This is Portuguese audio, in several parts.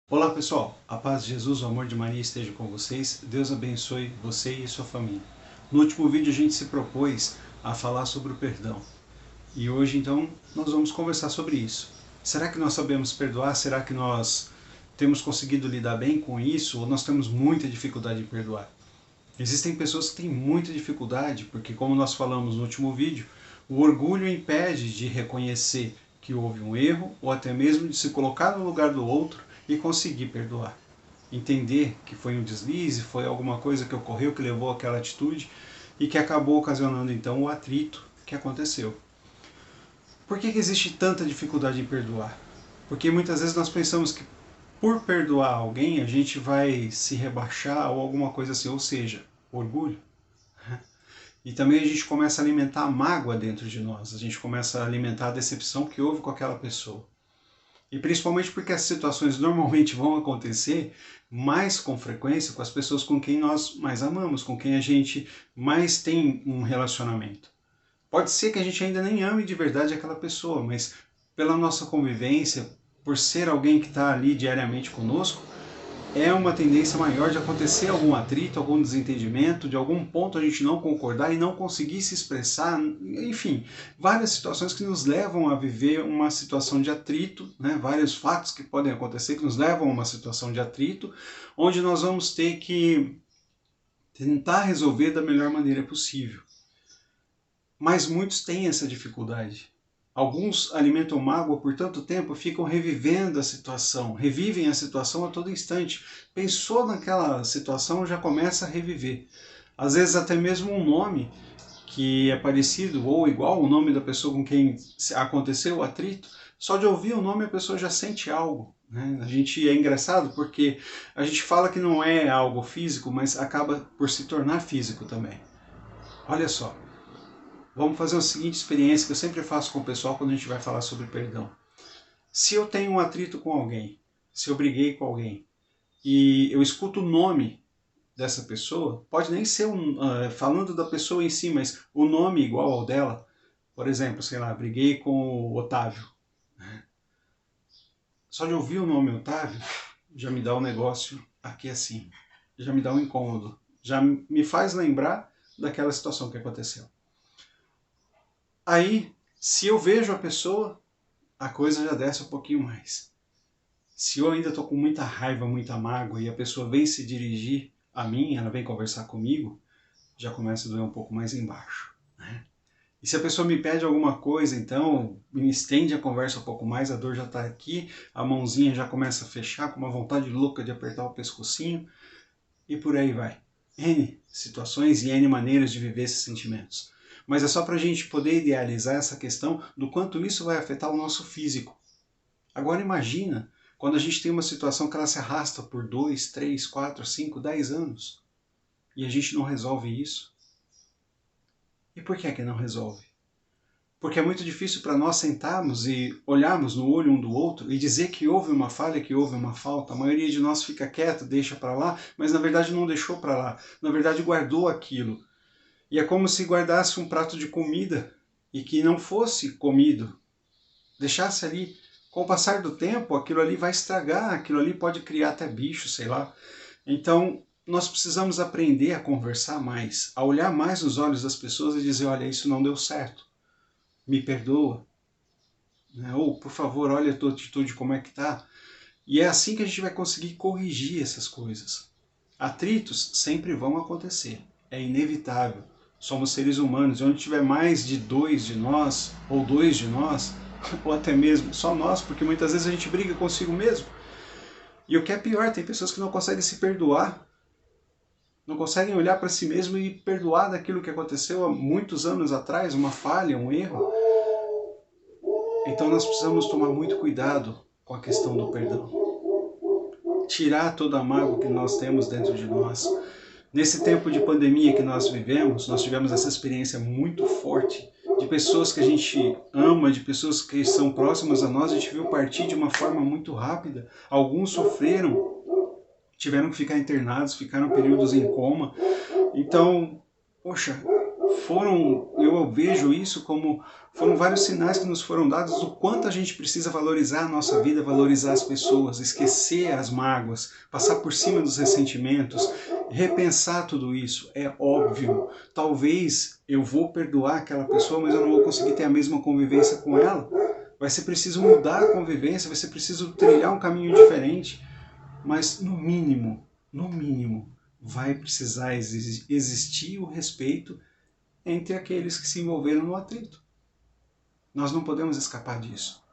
Olá pessoal, a paz de Jesus, o amor de Maria esteja com vocês, Deus abençoe você e sua família. No último vídeo a gente se propôs a falar sobre o perdão e hoje então nós vamos conversar sobre isso. Será que nós sabemos perdoar? Será que nós temos conseguido lidar bem com isso ou nós temos muita dificuldade em perdoar? Existem pessoas que têm muita dificuldade porque, como nós falamos no último vídeo, o orgulho impede de reconhecer que houve um erro ou até mesmo de se colocar no lugar do outro e conseguir perdoar. Entender que foi um deslize, foi alguma coisa que ocorreu que levou àquela atitude e que acabou ocasionando então o atrito que aconteceu. Por que existe tanta dificuldade em perdoar? Porque muitas vezes nós pensamos que por perdoar alguém a gente vai se rebaixar ou alguma coisa assim, ou seja, orgulho. E também a gente começa a alimentar a mágoa dentro de nós, a gente começa a alimentar a decepção que houve com aquela pessoa. E principalmente porque as situações normalmente vão acontecer mais com frequência com as pessoas com quem nós mais amamos, com quem a gente mais tem um relacionamento. Pode ser que a gente ainda nem ame de verdade aquela pessoa, mas pela nossa convivência, por ser alguém que está ali diariamente conosco, é uma tendência maior de acontecer algum atrito, algum desentendimento, de algum ponto a gente não concordar e não conseguir se expressar, enfim, várias situações que nos levam a viver uma situação de atrito, né? Vários fatos que podem acontecer que nos levam a uma situação de atrito, onde nós vamos ter que tentar resolver da melhor maneira possível. Mas muitos têm essa dificuldade. Alguns alimentam mágoa por tanto tempo, ficam revivendo a situação, revivem a situação a todo instante. Pensou naquela situação, já começa a reviver. Às vezes até mesmo um nome que é parecido ou igual ao nome da pessoa com quem aconteceu o atrito, só de ouvir o nome a pessoa já sente algo. Né? A gente é engraçado porque a gente fala que não é algo físico, mas acaba por se tornar físico também. Olha só. Vamos fazer a seguinte experiência que eu sempre faço com o pessoal quando a gente vai falar sobre perdão. Se eu tenho um atrito com alguém, se eu briguei com alguém, e eu escuto o nome dessa pessoa, pode nem ser falando da pessoa em si, mas o nome igual ao dela. Por exemplo, sei lá, briguei com o Otávio. Só de ouvir o nome Otávio, já me dá um negócio aqui assim, já me dá um incômodo, já me faz lembrar daquela situação que aconteceu. Aí, se eu vejo a pessoa, a coisa já desce um pouquinho mais. Se eu ainda estou com muita raiva, muita mágoa, e a pessoa vem se dirigir a mim, ela vem conversar comigo, já começa a doer um pouco mais embaixo. Né? E se a pessoa me pede alguma coisa, então, me estende a conversa um pouco mais, a dor já está aqui, a mãozinha já começa a fechar, com uma vontade louca de apertar o pescocinho, e por aí vai. N situações e N maneiras de viver esses sentimentos. Mas é só para a gente poder idealizar essa questão do quanto isso vai afetar o nosso físico. Agora imagina quando a gente tem uma situação que ela se arrasta por 2, 3, 4, 5, 10 anos e a gente não resolve isso. E por que é que não resolve? Porque é muito difícil para nós sentarmos e olharmos no olho um do outro e dizer que houve uma falha, que houve uma falta. A maioria de nós fica quieto, deixa para lá, mas na verdade não deixou para lá. Na verdade guardou aquilo. E é como se guardasse um prato de comida e que não fosse comido. Deixasse ali. Com o passar do tempo, aquilo ali vai estragar, aquilo ali pode criar até bicho, sei lá. Então, nós precisamos aprender a conversar mais, a olhar mais nos olhos das pessoas e dizer, olha, isso não deu certo. Me perdoa. Ou, por favor, olha a tua atitude como é que tá. E é assim que a gente vai conseguir corrigir essas coisas. Atritos sempre vão acontecer. É inevitável. Somos seres humanos, e onde tiver mais de 2 de nós, ou 2 de nós, ou até mesmo só nós, porque muitas vezes a gente briga consigo mesmo. E o que é pior, tem pessoas que não conseguem se perdoar, não conseguem olhar para si mesmo e perdoar daquilo que aconteceu há muitos anos atrás, uma falha, um erro. Então nós precisamos tomar muito cuidado com a questão do perdão. Tirar toda a mágoa que nós temos dentro de nós. Nesse tempo de pandemia que nós vivemos, nós tivemos essa experiência muito forte de pessoas que a gente ama, de pessoas que são próximas a nós, a gente viu partir de uma forma muito rápida. Alguns sofreram, tiveram que ficar internados, ficaram períodos em coma. Então, poxa, eu vejo isso como foram vários sinais que nos foram dados do quanto a gente precisa valorizar a nossa vida, valorizar as pessoas, esquecer as mágoas, passar por cima dos ressentimentos, repensar tudo isso. É óbvio, talvez eu vou perdoar aquela pessoa, mas eu não vou conseguir ter a mesma convivência com ela. Vai ser preciso mudar a convivência, vai ser preciso trilhar um caminho diferente, mas no mínimo, vai precisar existir o respeito entre aqueles que se envolveram no atrito. Nós não podemos escapar disso.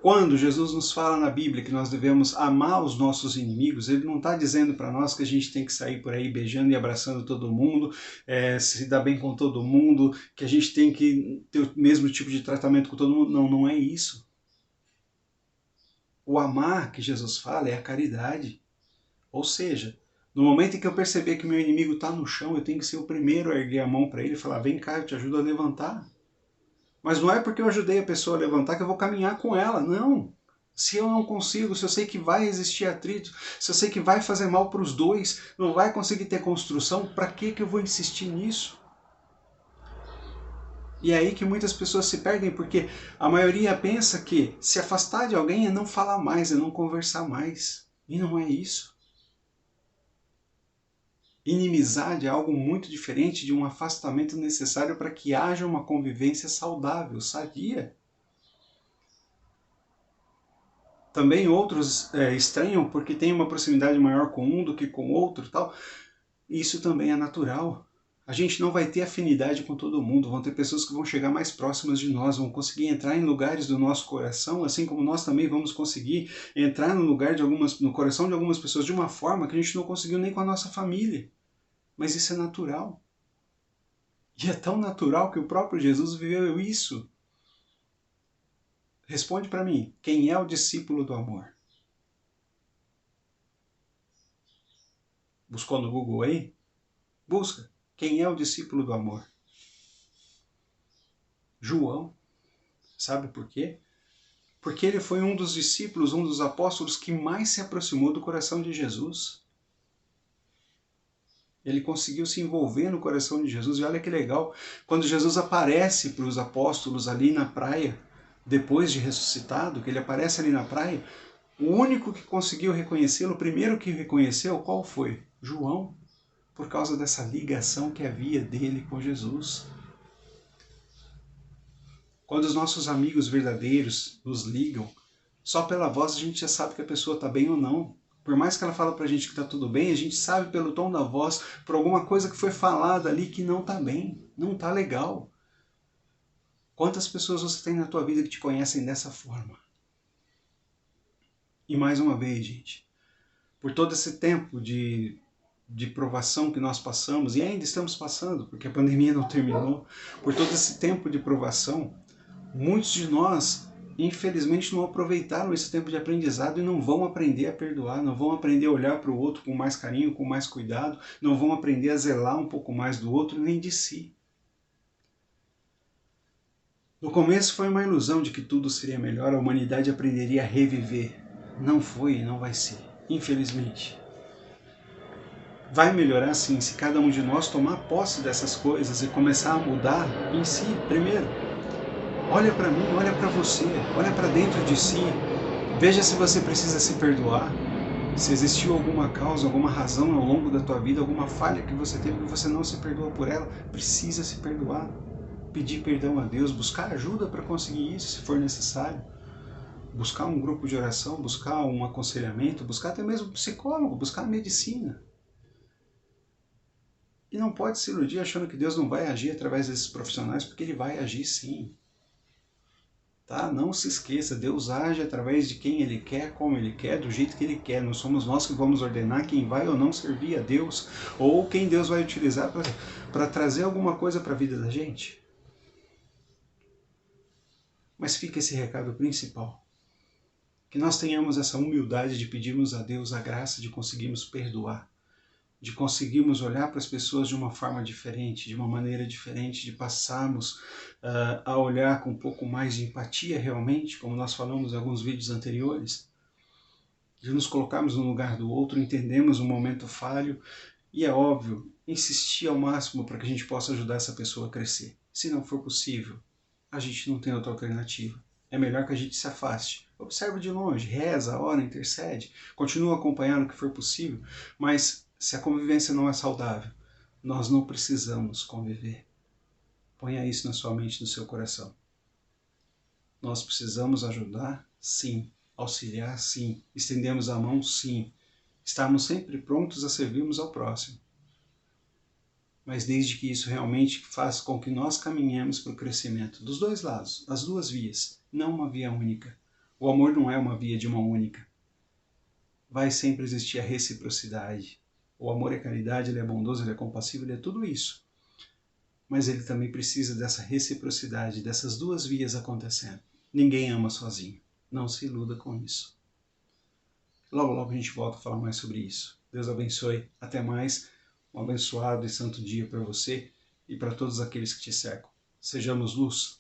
Quando Jesus nos fala na Bíblia que nós devemos amar os nossos inimigos, ele não está dizendo para nós que a gente tem que sair por aí beijando e abraçando todo mundo, se dar bem com todo mundo, que a gente tem que ter o mesmo tipo de tratamento com todo mundo. Não, não é isso. O amar que Jesus fala é a caridade. Ou seja, no momento em que eu perceber que meu inimigo está no chão, eu tenho que ser o primeiro a erguer a mão para ele e falar: vem cá, eu te ajudo a levantar. Mas não é porque eu ajudei a pessoa a levantar que eu vou caminhar com ela, não. Se eu não consigo, se eu sei que vai existir atrito, se eu sei que vai fazer mal para os dois, não vai conseguir ter construção, para que eu vou insistir nisso? E é aí que muitas pessoas se perdem, porque a maioria pensa que se afastar de alguém é não falar mais, é não conversar mais. E não é isso. Inimizade é algo muito diferente de um afastamento necessário para que haja uma convivência saudável, sadia. Também outros estranham porque tem uma proximidade maior com um do que com outro, tal. Isso também é natural. A gente não vai ter afinidade com todo mundo, vão ter pessoas que vão chegar mais próximas de nós, vão conseguir entrar em lugares do nosso coração, assim como nós também vamos conseguir entrar no coração de algumas pessoas de uma forma que a gente não conseguiu nem com a nossa família. Mas isso é natural. E é tão natural que o próprio Jesus viveu isso. Responde para mim, quem é o discípulo do amor? Buscou no Google aí? Busca. Quem é o discípulo do amor? João. Sabe por quê? Porque ele foi um dos discípulos, um dos apóstolos que mais se aproximou do coração de Jesus. Ele conseguiu se envolver no coração de Jesus. E olha que legal, quando Jesus aparece para os apóstolos ali na praia, depois de ressuscitado, que ele aparece ali na praia, o único que conseguiu reconhecê-lo, o primeiro que reconheceu, qual foi? João, por causa dessa ligação que havia dele com Jesus. Quando os nossos amigos verdadeiros nos ligam, só pela voz a gente já sabe que a pessoa está bem ou não. Por mais que ela fale pra gente que está tudo bem, a gente sabe pelo tom da voz, por alguma coisa que foi falada ali que não está bem, não está legal. Quantas pessoas você tem na tua vida que te conhecem dessa forma? E mais uma vez, gente, por todo esse tempo de provação que nós passamos, e ainda estamos passando, porque a pandemia não terminou, por todo esse tempo de provação, muitos de nós, infelizmente, não aproveitaram esse tempo de aprendizado e não vão aprender a perdoar, não vão aprender a olhar para o outro com mais carinho, com mais cuidado, não vão aprender a zelar um pouco mais do outro nem de si. No começo foi uma ilusão de que tudo seria melhor, a humanidade aprenderia a reviver. Não foi e não vai ser, infelizmente. Vai melhorar sim se cada um de nós tomar posse dessas coisas e começar a mudar em si primeiro. Olha para mim, olha para você, olha para dentro de si. Veja se você precisa se perdoar. Se existiu alguma causa, alguma razão ao longo da tua vida, alguma falha que você teve que você não se perdoa por ela, precisa se perdoar. Pedir perdão a Deus, buscar ajuda para conseguir isso se for necessário. Buscar um grupo de oração, buscar um aconselhamento, buscar até mesmo um psicólogo, buscar medicina. E não pode se iludir achando que Deus não vai agir através desses profissionais, porque Ele vai agir sim. Tá? Não se esqueça, Deus age através de quem Ele quer, como Ele quer, do jeito que Ele quer. Não somos nós que vamos ordenar quem vai ou não servir a Deus, ou quem Deus vai utilizar para trazer alguma coisa para a vida da gente. Mas fica esse recado principal. Que nós tenhamos essa humildade de pedirmos a Deus a graça de conseguirmos perdoar, de conseguirmos olhar para as pessoas de uma forma diferente, de uma maneira diferente, de passarmos a olhar com um pouco mais de empatia realmente, como nós falamos em alguns vídeos anteriores, de nos colocarmos no lugar do outro, entendemos o momento falho E é óbvio, insistir ao máximo para que a gente possa ajudar essa pessoa a crescer. Se não for possível, a gente não tem outra alternativa. É melhor que a gente se afaste. Observa de longe, reza, ora, intercede, continua acompanhando o que for possível, mas se a convivência não é saudável, nós não precisamos conviver. Ponha isso na sua mente, no seu coração. Nós precisamos ajudar? Sim. Auxiliar? Sim. Estendemos a mão? Sim. Estamos sempre prontos a servirmos ao próximo. Mas desde que isso realmente faça com que nós caminhemos para o crescimento dos dois lados, as duas vias, não uma via única. O amor não é uma via de uma única. Vai sempre existir a reciprocidade. O amor é caridade, ele é bondoso, ele é compassivo, ele é tudo isso. Mas ele também precisa dessa reciprocidade, dessas duas vias acontecendo. Ninguém ama sozinho. Não se iluda com isso. Logo, logo a gente volta a falar mais sobre isso. Deus abençoe. Até mais. Um abençoado e santo dia para você e para todos aqueles que te cercam. Sejamos luz.